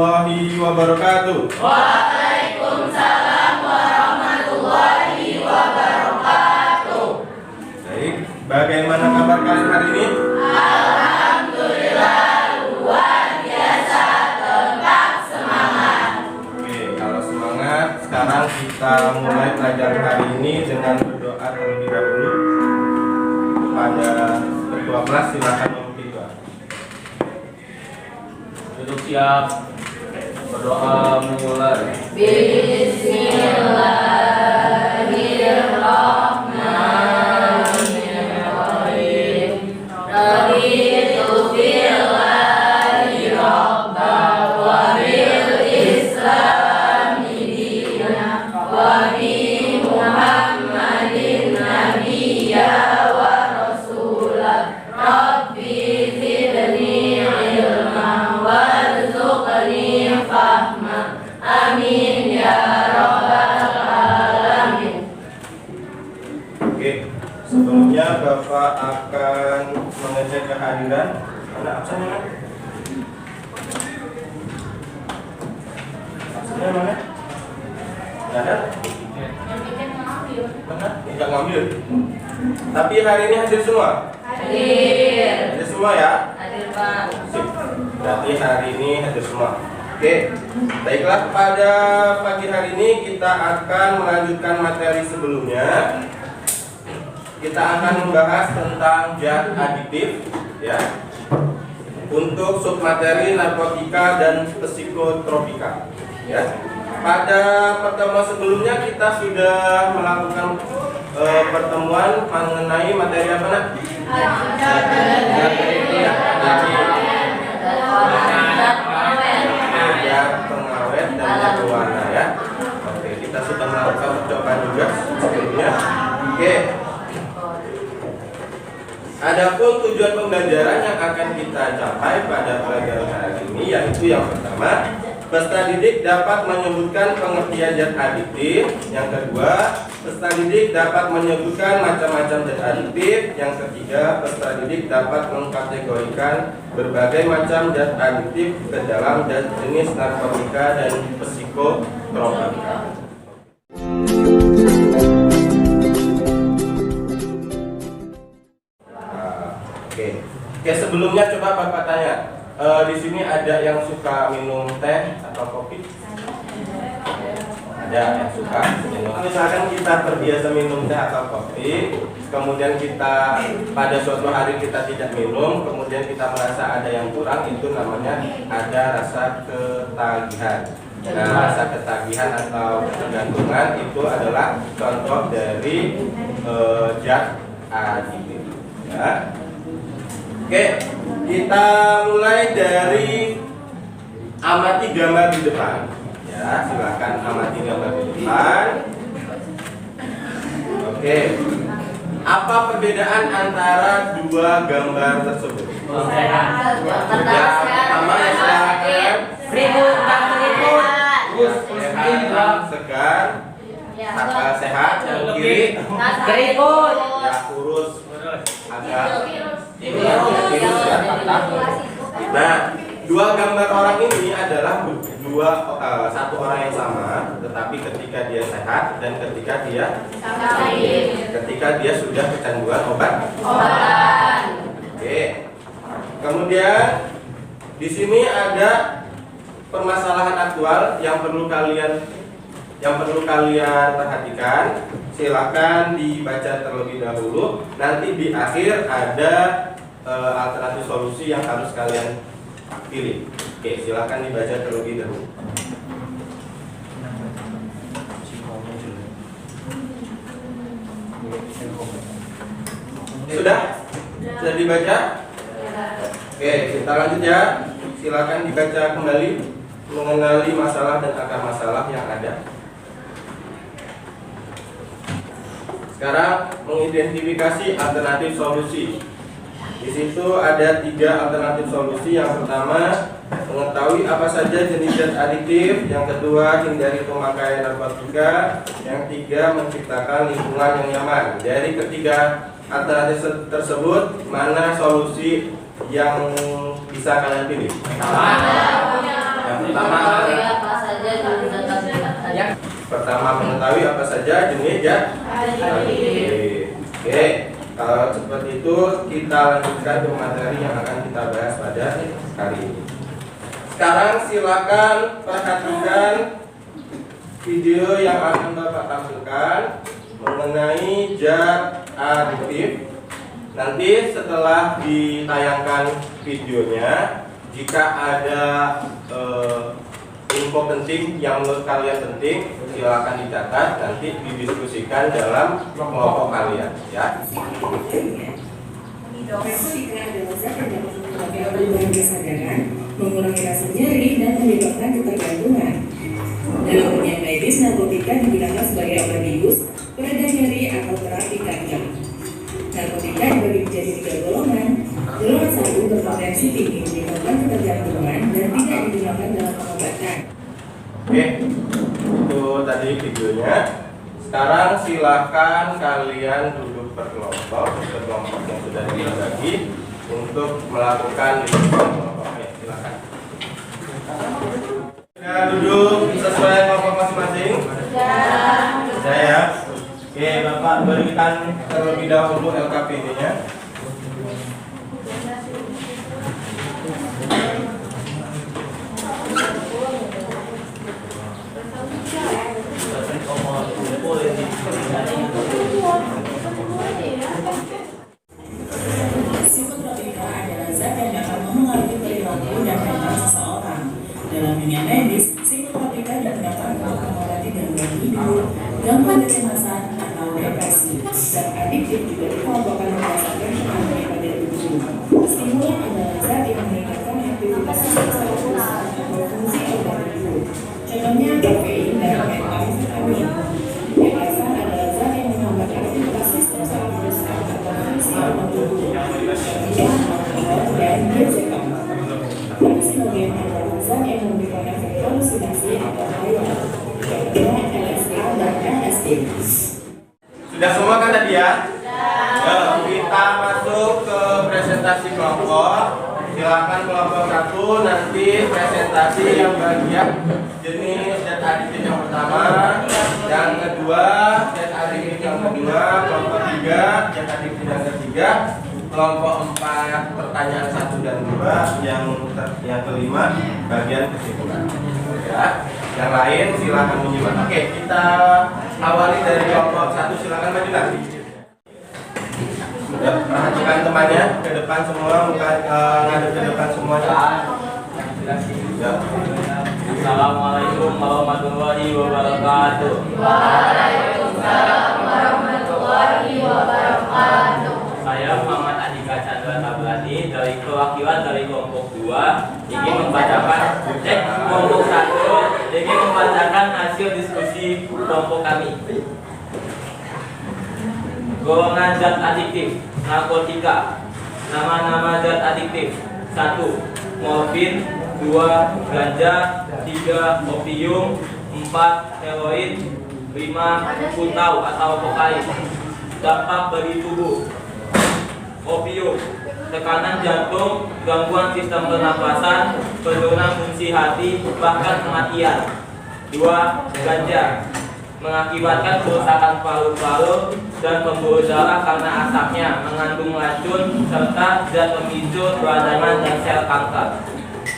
warahmatullahi wabarakatuh. Waalaikumsalam warahmatullahi wabarakatuh. Baik, bagaimana kabar kalian hari ini? Alhamdulillah luar biasa, tetap semangat. Oke, kalau semangat, sekarang kita mulai pelajaran hari ini dengan berdoa terlebih dahulu. Kepada ketua kelas silakan memimpin doa. Duduk siap. Berdoa mulai. Bismillahirrahmanirrahim. Raditu billahi rabban wa bil islami dinan wa bi Muhammadin nabiyya wa rasulah. Rabbi zidni ilman warzuqni fahma. Amin ya rabbal alamin. Oke, sebelumnya Bapak akan mengecek kehadiran. Mana absennya, Mas? Absennya mana? Nggak ada? Mana? Nggak ngambil. Tapi hari ini hadir semua? Hadir. Hadir semua ya? Hadir Pak. Sip. Berarti hari ini hadir semua. Oke, baiklah, pada pagi hari ini kita akan melanjutkan materi sebelumnya. Kita akan membahas tentang zat aditif, ya, untuk submateri narkotika dan psikotropika. Ya. Pada pertemuan sebelumnya kita sudah melakukan pertemuan mengenai materi apa, Nak? Zat pengawet dan zat pewarna, ya. Oke, kita sudah melakukan percobaan juga sebelumnya. Oke. Adapun tujuan pembelajaran yang akan kita capai pada pelajaran hari ini yaitu yang pertama, peserta didik dapat menyebutkan pengertian zat aditif. Yang kedua, peserta didik dapat menyebutkan macam-macam zat aditif. Yang ketiga, peserta didik dapat mengkategorikan berbagai macam zat aditif ke dalam zat jenis narkotika dan psikotropika. Oke, sebelumnya coba Bapak tanya, di sini ada yang suka minum teh atau kopi? Ada yang suka minum. Misalkan kita terbiasa minum teh atau kopi, kemudian kita pada suatu hari kita tidak minum, kemudian kita merasa ada yang kurang, itu namanya ada rasa ketagihan. Nah, rasa ketagihan atau ketergantungan itu adalah contoh dari zat aditif. Ya. Oke, kita mulai dari amati gambar di depan. Ya, silakan amati gambar di depan. Oke, apa perbedaan antara dua gambar tersebut? Sehat. Ya, pertama yang sehat, Berikut segar, sehat. Yang kiri, berikut ya kurus, agak virus ya. Nah, dua gambar orang ini adalah satu orang yang sama, tetapi ketika dia sehat dan ketika dia sudah kecanduan obatan. Oke. Kemudian di sini ada permasalahan aktual yang perlu kalian perhatikan. Silakan dibaca terlebih dahulu. Nanti di akhir ada alternatif solusi yang harus kalian pilih. Oke, silakan dibaca terlebih dahulu. Sudah? Sudah dibaca? Oke, kita lanjut ya. Silakan dibaca kembali mengenali masalah dan akar masalah yang ada. Sekarang mengidentifikasi alternatif solusi. Di situ ada 3 alternatif solusi. Yang pertama, mengetahui apa saja jenis zat aditif. Yang kedua, hindari pemakaian narkotika. Yang tiga, menciptakan lingkungan yang nyaman. Dari ketiga alternatif tersebut, mana solusi yang bisa kalian pilih? Yang pertama sama mengetahui apa saja jenis zat adiktif. Oke, kalau seperti itu kita lanjutkan ke materi yang akan kita bahas pada hari ini. Sekarang silakan perhatikan video yang akan Bapak tampilkan mengenai zat adiktif. Nanti setelah ditayangkan videonya, jika ada info penting yang menurut kalian penting, silakan dicatat, nanti didiskusikan dalam kelompok kalian, ya. Narkotika adalah zat yang dapat menyebabkan perubahan kesadaran, mengurangi rasa nyeri, dan menyebabkan ketergantungan. Dalam dunia medis, narkotika digunakan sebagai obat bius, pereda nyeri, atau terapi kardioak. Narkotika dibagi menjadi 3 golongan. Golongan 1 berpotensi tinggi menyebabkan ketergantungan dan tidak digunakan dalam pengobatan. Oke, itu tadi videonya. Sekarang silakan kalian duduk berkelompok yang sudah dibagi untuk melakukan diskusi kelompok. Oke, silakan. Sudah duduk sesuai kelompok masing-masing? Sudah ya. Oke, Bapak berikan terlebih dahulu LKPD-nya. Psikotropika adalah zat yang dapat mempengaruhi perilaku dan mental seseorang. Dalam dunia medis, psikotropika digunakan untuk mengobati gangguan tidur, gangguan kecemasan, atau depresi. Zat adiktif juga dikelompokkan berdasarkan pengaruhnya pada tubuh. Stimulan adalah zat yang meningkatkan aktivitas sistem saraf atau fungsi organ tubuh. Contohnya kafein dan metamfetamin. Depresan adalah zat yang menghambat aktivitas sistem saraf atau fungsi organ tubuh. Alkohol dan diazepam. Halusinogena adalah zat yang memberikan efek halusinasi atau khayal. Contohnya LSD dan LSD. Sudah semua kan tadi ya? Kita masuk ke presentasi kelompok. Silakan kelompok 1 nanti presentasi yang bagian jenis zat adiktif yang pertama, yang kedua zat adiktif yang kedua, kelompok 3 zat adiktif yang ketiga, kelompok 4 pertanyaan 1 dan 2, yang kelima bagian kesimpulan. Ya, yang lain silakan menyimak. Oke, kita awali dari kelompok 1, silakan maju lagi. Ya, perhatikan temannya ke depan semua, ngadep ke depan semuanya. Ya. Assalamualaikum warahmatullahi wabarakatuh. Waalaikumsalam warahmatullahi wabarakatuh. Saya Muhammad Andika Chandra Tabrani dari perwakilan dari kelompok 2 ingin membacakan kelompok 1 ingin membacakan hasil diskusi kelompok kami. Golongan zat adiktif, narkotika. Nama-nama zat adiktif: 1. Morfin, 2. Ganja, 3. Opium, 4. Heroin, 5. Putau atau kokain. Dampak bagi tubuh: opium, tekanan jantung, gangguan sistem pernapasan, penurunan fungsi hati, bahkan kematian. 2. Ganja, mengakibatkan kerusakan paru-paru dan pembuluh darah karena asapnya, mengandung racun serta zat pemicu peradangan dan sel kanker.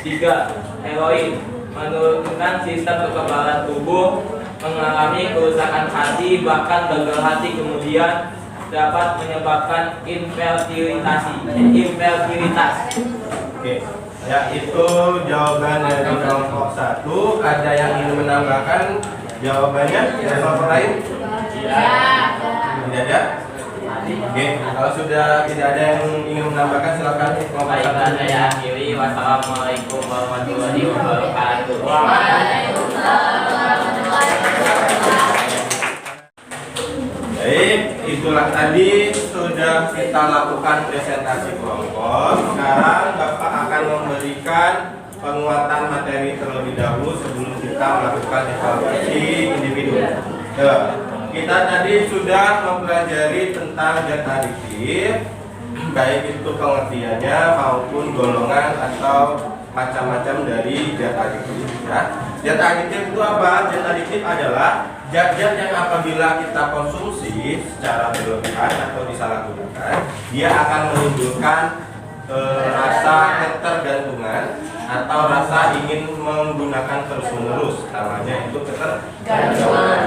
3. Heroin, menurunkan sistem kekebalan tubuh, mengalami kerusakan hati bahkan gagal hati, kemudian dapat menyebabkan infertilitas. Oke, ya itu jawaban dari kelompok 1. Ada yang ingin menambahkan jawabannya dari kelompok lain? Tidak ada? Oke, kalau sudah tidak ada yang ingin menambahkan, silakan kelompok 1. Baiklah, saya akhiri. Wassalamualaikum warahmatullahi wabarakatuh. Waalaikumsalam warahmatullahi wabarakatuh. Baik, itulah tadi sudah kita lakukan presentasi kelompok. Sekarang Bapak akan memberikan penguatan materi terlebih dahulu sebelum kita melakukan evaluasi individu. Kita tadi sudah mempelajari tentang zat adiktif, baik itu pengertiannya maupun golongan atau macam-macam dari zat adiktif. Ya. Zat adiktif itu apa? Zat adiktif adalah zat-zat yang apabila kita konsumsi secara berlebihan atau disalahgunakan, dia akan menimbulkan rasa ketergantungan atau rasa ingin menggunakan terus-menerus, namanya itu ketergantungan.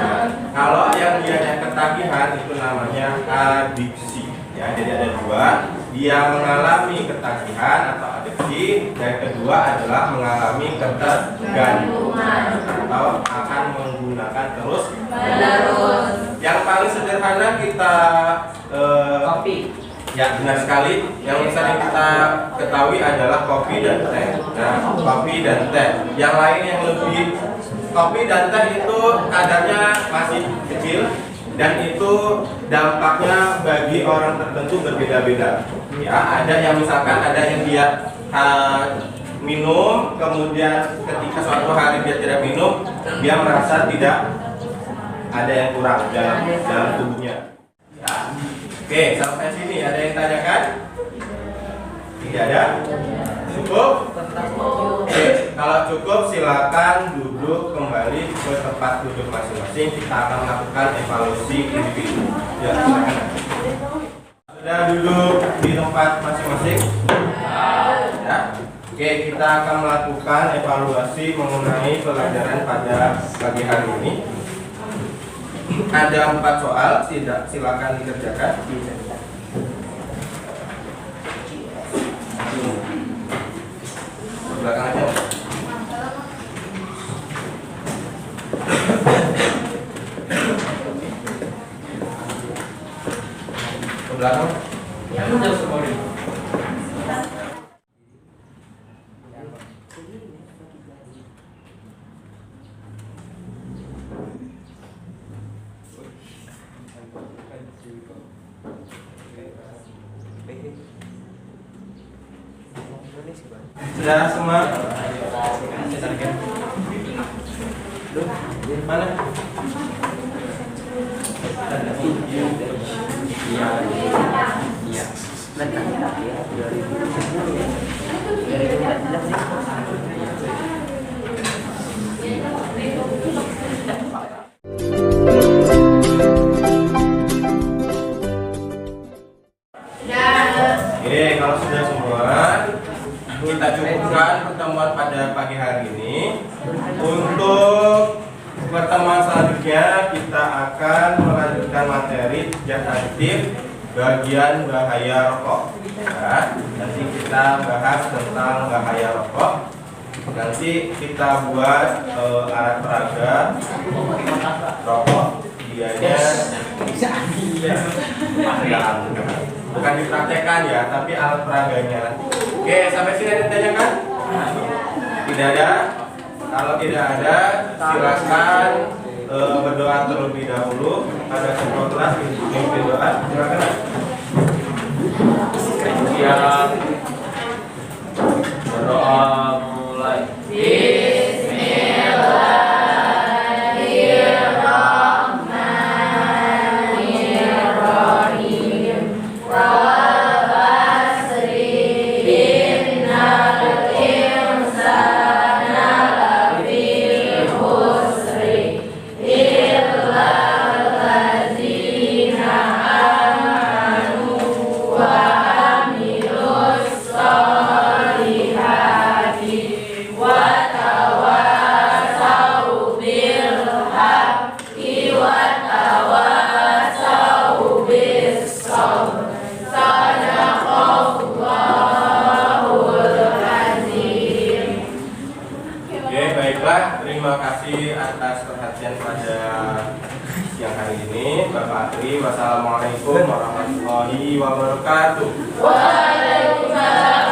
Kalau yang dia ketagihan itu namanya adiksi. Ya, jadi ada dua, dia mengalami ketagihan atau adiksi, dan kedua adalah mengalami ketergantungan atau akan menggunakan terus-menerus. Yang paling sederhana kita Kopi. ya, benar sekali. Yang sering kita ketahui adalah kopi dan teh. Nah, kopi dan teh. Yang lain yang lebih, kopi dan teh itu kadarnya masih kecil dan itu dampaknya bagi orang tertentu berbeda-beda. Ya, ada yang misalkan ada yang dia minum, kemudian ketika suatu hari dia tidak minum, dia merasa tidak ada yang kurang dalam tubuhnya. Ya. Oke, sampai sini ada yang tanyakan? Tidak ada? Cukup? Oke, kalau cukup silakan duduk kembali ke tempat duduk masing-masing. Kita akan melakukan evaluasi individu. Ya, silakan. Sudah duduk di tempat masing-masing? Ya. Oke, kita akan melakukan evaluasi mengenai pelajaran pada pagi hari ini. Ada 4 soal, silakan dikerjakan. Belakang aja. Ke belakang. Sudah semua? Mana? Oke, kalau sudah semua, kita cukupkan pertemuan pada pagi hari ini. Untuk pertemuan selanjutnya kita akan melanjutkan materi zat adiktif bagian bahaya rokok. Ya, nanti kita bahas tentang bahaya rokok. Nanti kita buat alat peraga rokok. Dianya bukan dipraktekkan ya, tapi alat peraganya. Oke, sampai sini ada ditanyakan? Tidak ada? Kalau tidak ada, silakan berdoa terlebih dahulu. Ada ketua kelas pimpin doa. Silakan. Siap. Berdoa mulai. Terima kasih atas perhatian pada siang hari ini, Bapak Atri. Wassalamualaikum warahmatullahi wabarakatuh. Waalaikumsalam.